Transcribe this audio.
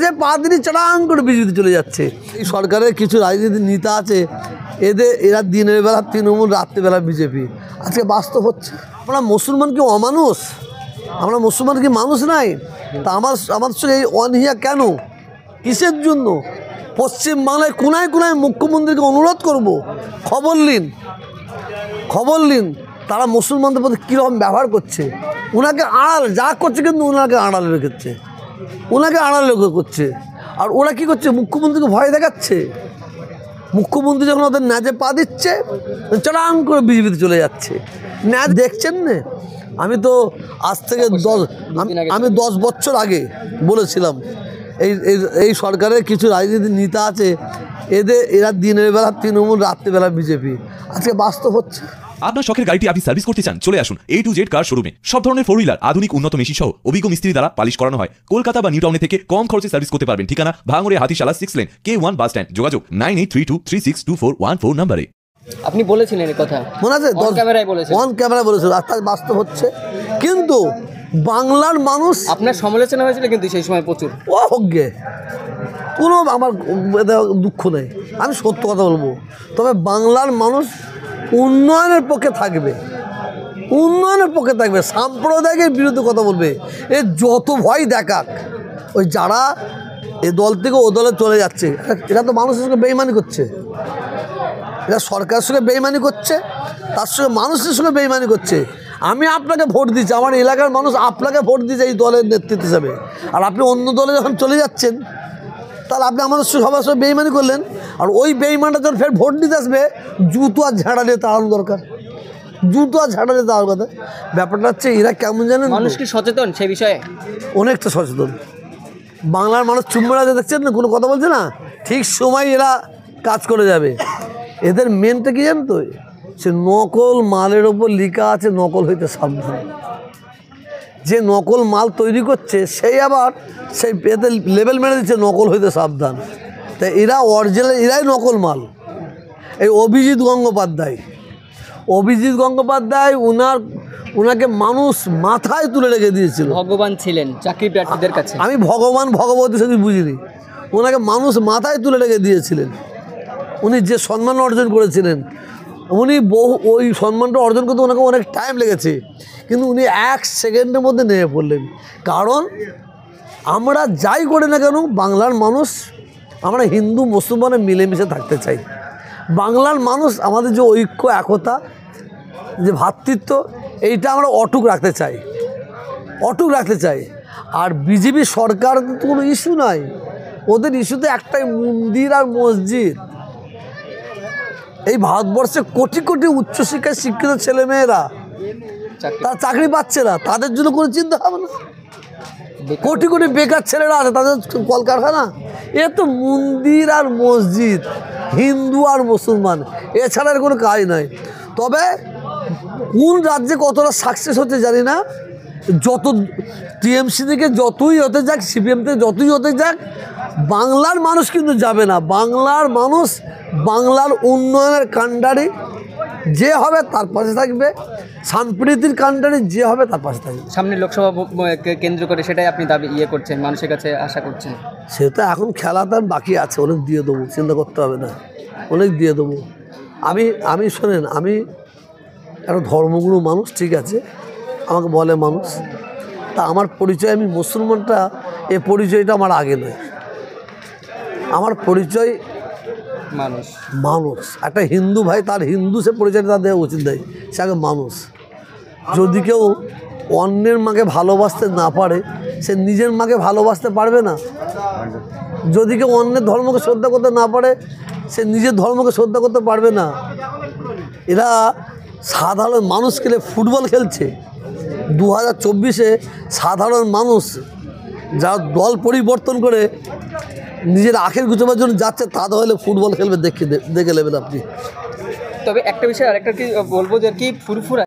যে পাদরি চড়াং করে বিজেপিতে চলে যাচ্ছে। এই সরকারের কিছু রাজনীতির নেতা আছে, এরা দিনের বেলা তৃণমূল, রাত্রিবেলা বিজেপি। আজকে বাস্তব হচ্ছে। আমরা মুসলমান কি অমানুষ? আমরা মুসলমান কি মানুষ নাই? তা আমাদের সঙ্গে এই অনীহা কেন? কিসের জন্য? পশ্চিমবাংলায় কোনায় কোনায় মুখ্যমন্ত্রীকে অনুরোধ করব, খবর নিন তারা মুসলমানদের প্রতি কীরকম ব্যবহার করছে। ওনাকে আড়াল যা করছে, কিন্তু ওনাকে আড়ালে রেখেছে, করছে। আর ওরা কী করছে? মুখ্যমন্ত্রীকে ভয় দেখাচ্ছে। মুখ্যমন্ত্রী যখন ওদের ন্যাজে পা দিচ্ছে, চড়াং করে বিজেপিতে চলে যাচ্ছে। ন্যাজ দেখছেন না? আমি তো আজ থেকে 10 বছর আগে বলেছিলাম, এই সরকারের কিছু রাজনীতির নেতা আছে, এরা দিনের বেলা তৃণমূল, রাত্রিবেলা বিজেপি। আজকে বাস্তব হচ্ছে। আপনার শখের গাড়িটি আপনি সার্ভিস করতে চান? চলে আসুন A to Z কার শোরুমে। সব ধরনের 4 হুইলার, আধুনিক উন্নত মেশিন সহ অভিজ্ঞ মিস্ত্রি দ্বারা পালিশ করানো হয়। কলকাতা বা নিউ টাউনে থেকে কম খরচে সার্ভিস করতে পারবেন। ঠিকানা ভাঙড়ে Hatishala 6 lane K1 bus stand. যোগাযোগ 9832362414 নম্বরে। আপনি বলেছিলেন এই কথা, মনে আছে? অন ক্যামেরায় বলেছিল। রাস্তায় বাস্তব হচ্ছে। কিন্তু বাংলার মানুষ, আপনার সমালোচনা হয়েছিল কিন্তু সেই সময় প্রচুর। অজ্ঞে কোনো আমার দুঃখ নেই, আমি সত্য কথা বলবো। তবে বাংলার মানুষ উন্নয়নের পক্ষে থাকবে, সাম্প্রদায়িকের বিরুদ্ধে কথা বলবে। এ যত ভয় দেখাক, ওই যারা এ দল থেকে ও দলে চলে যাচ্ছে, এরা তো মানুষের সঙ্গে বেইমানি করছে। এরা সরকারের সঙ্গে বেইমানি করছে, তার সঙ্গে মানুষের সঙ্গে বেইমানি করছে। আমি আপনাকে ভোট দিচ্ছি, আমার এলাকার মানুষ আপনাকে ভোট দিচ্ছে এই দলের নেতৃত্ব হিসাবে। আর আপনি অন্য দলে যখন চলে যাচ্ছেন, তাহলে আপনি আমাদের সবার সঙ্গে বেইমানি করলেন। আর ওই বেইমানটা যখন ফের ভোট দিতে আসবে, জুতো আর ঝাড়া দিয়ে তাড়ানো দরকার। ব্যাপারটা হচ্ছে, এরা কেমন জানেন? মানুষ কি সচেতন সে বিষয়ে? অনেকটা সচেতন। বাংলার মানুষ চুম্বরা দেখছেন না, কোনো কথা বলছে না, ঠিক সময় এরা কাজ করে যাবে। এদের মেনটা কি জানেন তো? সে নকল মালের ওপর লেখা আছে নকল হইতে সাবধান। যে নকল মাল তৈরি করছে, সেই আবার সেই এদের লেবেল মেরে দিচ্ছে নকল হইতে সাবধান। তাই এরা অরিজিনাল, এরাই নকল মাল। এই অভিজিৎ গঙ্গোপাধ্যায় ওনাকে মানুষ মাথায় তুলে রেখে দিয়েছিল। ভগবান ছিলেন চাকরি প্রার্থীদের কাছে। আমি ভগবতী সাথে বুঝিনি। ওনাকে মানুষ মাথায় তুলে রেখে দিয়েছিলেন। উনি যে সম্মান অর্জন করেছিলেন, উনি ওই সম্মানটা অর্জন করতে ওনাকে অনেক টাইম লেগেছে, কিন্তু উনি 1 সেকেন্ডের মধ্যে নেমে পড়লেন। কারণ আমরা যাই করি না কেন, বাংলার মানুষ, আমরা হিন্দু মুসলমানে মিলেমিশে থাকতে চাই। বাংলার মানুষ আমাদের যে ঐক্য, একতা, যে ভ্রাতৃত্ব, এইটা আমরা অটুট রাখতে চাই। আর বিজেপি সরকার তো কোনো ইস্যু নয়, ওদের ইস্যুতে একটাই, মন্দির আর মসজিদ। এই ভারতবর্ষে কোটি কোটি উচ্চশিক্ষায় শিক্ষিত ছেলেমেয়েরা তারা চাকরি পাচ্ছে না, তাদের জন্য কোনো চিন্তা হবে না। কোটি কোটি বেকার ছেলেরা আছে, তাদের কলকারখানা। এ তো মন্দির আর মসজিদ, হিন্দু আর মুসলমান, এছাড়া আর কোনো কাজ নাই। তবে কোন রাজ্যে কতটা সাকসেস হচ্ছে জানি না। যত টিএমসি থেকে যতই হতে যাক, সিপিএম থেকে যতই হতে যাক, বাংলার মানুষ কিন্তু যাবে না। বাংলার মানুষ বাংলার উন্নয়নের কাণ্ডারি যে হবে তার পাশে থাকবে, সম্প্রীতির কাণ্ডারি যে হবে তার পাশে থাকবে। সামনে লোকসভা কেন্দ্র করে সেটাই আপনি দাবি করছেন, মানুষের কাছে আশা করছেন? সেটা এখন খেলা তার বাকি আছে, অনেক দিয়ে দেবো, চিন্তা করতে হবে না, অনেক দিয়ে দেবো। আমি শোনেন, আমি একটা ধর্মগুরু মানুষ, ঠিক আছে, আমাকে বলে মানুষ, তা আমার পরিচয়, আমি মুসলমানটা, এ পরিচয়টা আমার আগে নয়। আমার পরিচয় মানুষ। একটা হিন্দু ভাই, তার হিন্দু সে পরিচয়টা তার দেওয়া উচিত নয়, সে আগে মানুষ। যদি কেউ অন্যের মাকে ভালোবাসতে না পারে, সে নিজের মাকে ভালোবাসতে পারবে না। যদি কেউ অন্যের ধর্মকে শ্রদ্ধা করতে না পারে, সে নিজের ধর্মকে শ্রদ্ধা করতে পারবে না। এরা সাধারণ মানুষ খেলে ফুটবল খেলছে। 2024-এ সাধারণ মানুষ যারা দল পরিবর্তন করে নিজের আখের গুছাবার জন্য যাচ্ছে, তা হলে ফুটবল খেলবে, দেখে নেবেন আপনি। তবে একটা বিষয় আরেকটা কি বলবো, যে কি ফুরফুরা